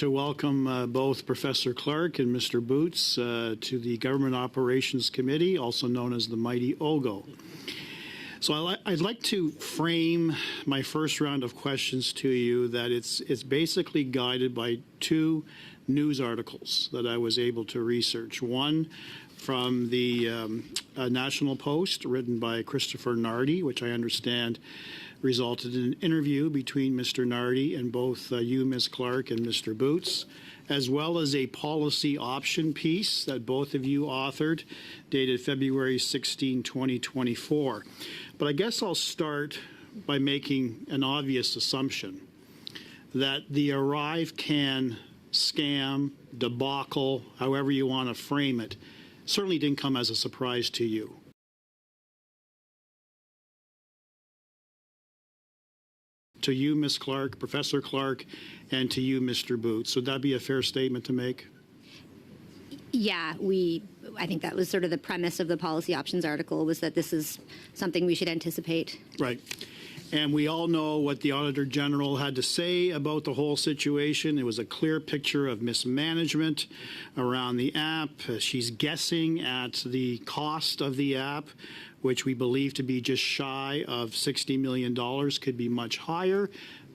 to welcome both Professor Clark and Mr. Boots to the Government Operations Committee, also known as the Mighty OGO. So I'd like to frame my first round of questions to you that it's basically guided by two news articles that I was able to research. One from the National Post, written by Christopher Nardi, which I understand resulted in an interview between Mr. Nardi and both you, Ms. Clark, and Mr. Boots, as well as a policy option piece that both of you authored, dated February 16, 2024. But I guess I'll start by making an obvious assumption that the ArriveCan scam, debacle, however you want to frame it, certainly didn't come as a surprise to you. To you, Ms. Clark, Professor Clark, and to you, Mr. Boots. Would that be a fair statement to make? Yeah, I think that was sort of the premise of the policy options article, was that this is something we should anticipate. Right. And we all know what the Auditor General had to say about the whole situation. It was a clear picture of mismanagement around the app. She's guessing at the cost of the app, which we believe to be just shy of $60 million, could be much higher.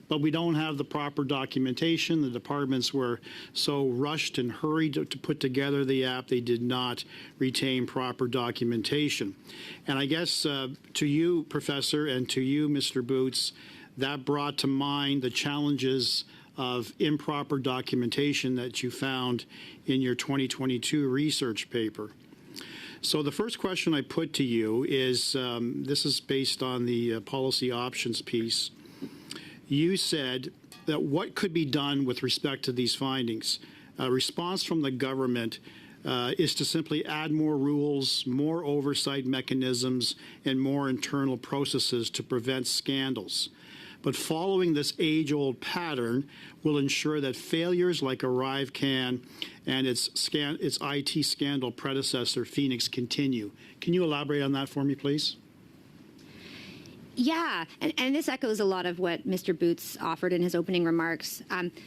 But we don't have the proper documentation. The departments were so rushed and hurried to put together the app, they did not retain proper documentation. And I guess to you, Professor, and to you, Mr. Boots, that brought to mind the challenges of improper documentation that you found in your 2022 research paper. So the first question I put to you is, this is based on the policy options piece. You said that what could be done with respect to these findings? A response from the government is to simply add more rules, more oversight mechanisms, and more internal processes to prevent scandals. But following this age-old pattern will ensure that failures like ArriveCan and its IT scandal predecessor, Phoenix, continue. Can you elaborate on that for me, please? Yeah, and this echoes a lot of what Mr. Boots offered in his opening remarks.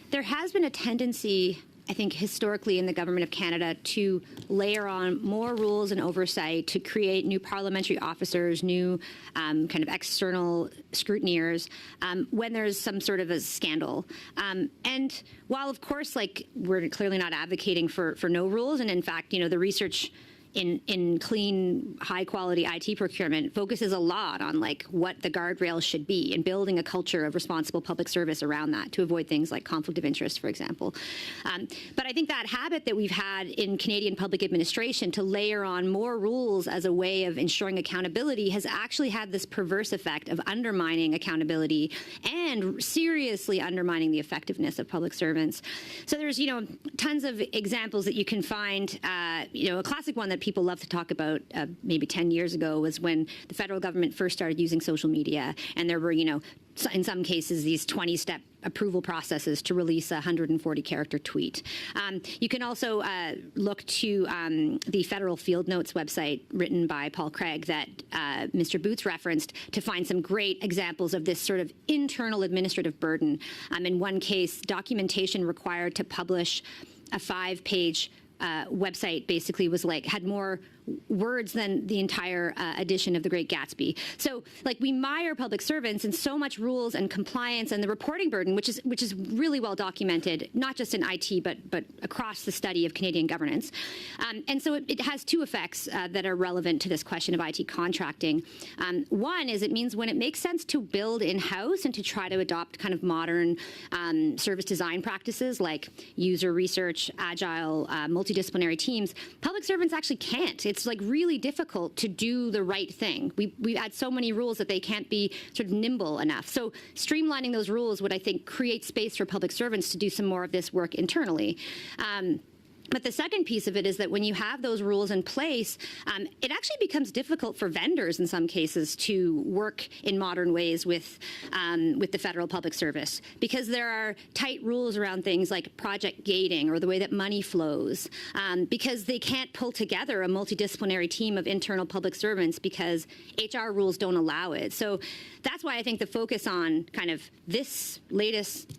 There has been a tendency, I think, historically in the Government of Canada to layer on more rules and oversight to create new parliamentary officers, new kind of external scrutineers when there's some sort of a scandal. And while, of course, like, we're clearly not advocating for no rules, and in fact, you know, the research in clean, high-quality IT procurement focuses a lot on, like, what the guardrails should be and building a culture of responsible public service around that to avoid things like conflict of interest, for example. But I think that habit that we've had in Canadian public administration to layer on more rules as a way of ensuring accountability has actually had this perverse effect of undermining accountability and seriously undermining the effectiveness of public servants. So there's, you know, tons of examples that you can find. You know, a classic one that people love to talk about maybe 10 years ago was when the federal government first started using social media, and there were, you know, in some cases, these 20-step approval processes to release a 140-character tweet. You can also look to the Federal Field Notes website written by Paul Craig that Mr. Boots referenced to find some great examples of this sort of internal administrative burden. In one case, documentation required to publish a 5-page website basically was like, had more words than the entire edition of The Great Gatsby. So, like, we mire public servants in so much rules and compliance and the reporting burden, which is really well documented, not just in IT, but across the study of Canadian governance. And so it has two effects that are relevant to this question of IT contracting. One is it means when it makes sense to build in-house and to try to adopt kind of modern service design practices like user research, agile, multidisciplinary teams, public servants actually can't. It's like really difficult to do the right thing. We add so many rules that they can't be sort of nimble enough. So streamlining those rules would, I think, create space for public servants to do some more of this work internally. But the second piece of it is that when you have those rules in place, it actually becomes difficult for vendors in some cases to work in modern ways with the federal public service, because there are tight rules around things like project gating or the way that money flows, because they can't pull together a multidisciplinary team of internal public servants because HR rules don't allow it. So that's why I think the focus on kind of this latest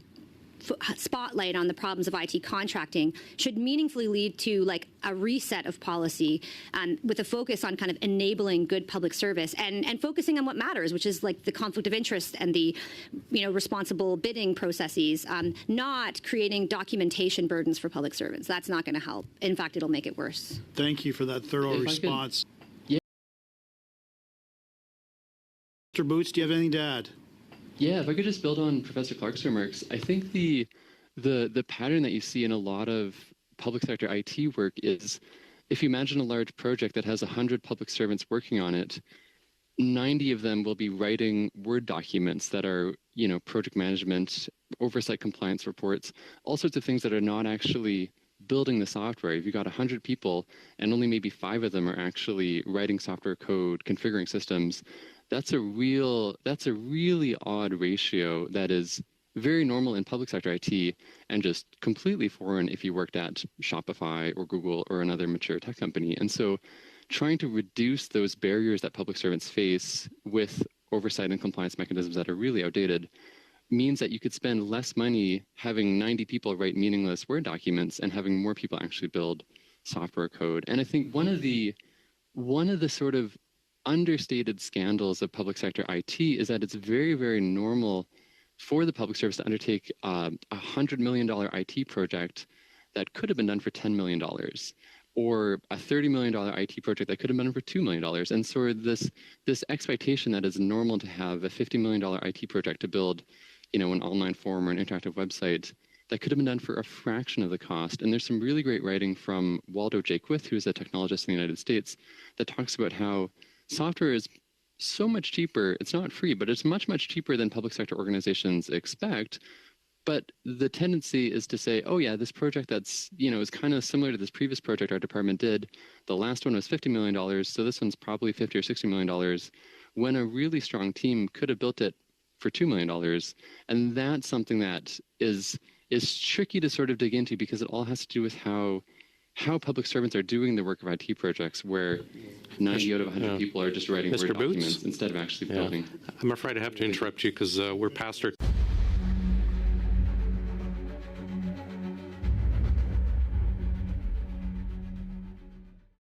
spotlight on the problems of IT contracting should meaningfully lead to like a reset of policy with a focus on kind of enabling good public service and focusing on what matters, which is like the conflict of interest and the responsible bidding processes, not creating documentation burdens for public servants. That's not going to help. In fact, it'll make it worse. Thank you for that thorough response. Mr. Boots, do you have anything to add? Yeah, if I could just build on Professor Clark's remarks, I think the pattern that you see in a lot of public sector IT work is, if you imagine a large project that has 100 public servants working on it, 90 of them will be writing Word documents that are, project management, oversight compliance reports, all sorts of things that are not actually building the software. If you've got 100 people and only maybe 5 of them are actually writing software code, configuring systems, that's a really odd ratio that is very normal in public sector IT and just completely foreign if you worked at Shopify or Google or another mature tech company. And so trying to reduce those barriers that public servants face with oversight and compliance mechanisms that are really outdated means that you could spend less money having 90 people write meaningless Word documents and having more people actually build software code. And I think one of the sort of understated scandals of public sector IT is that it's very, very normal for the public service to undertake a $100 million IT project that could have been done for $10 million, or a $30 million IT project that could have been done for $2 million. And so this expectation that it's normal to have a $50 million IT project to build, an online forum or an interactive website that could have been done for a fraction of the cost. And there's some really great writing from Waldo Jaquith, who is a technologist in the United States, that talks about how software is so much cheaper. It's not free, but it's much, much cheaper than public sector organizations expect. But the tendency is to say, oh yeah, this project that's, is kind of similar to this previous project our department did. The last one was $50 million, so this one's probably $50 or $60 million, when a really strong team could have built it for $2 million. And that's something that is tricky to sort of dig into, because it all has to do with how public servants are doing the work of IT projects, where 90 out of 100 people are just writing Word documents instead of actually building. I'm afraid I have to interrupt you because we're past our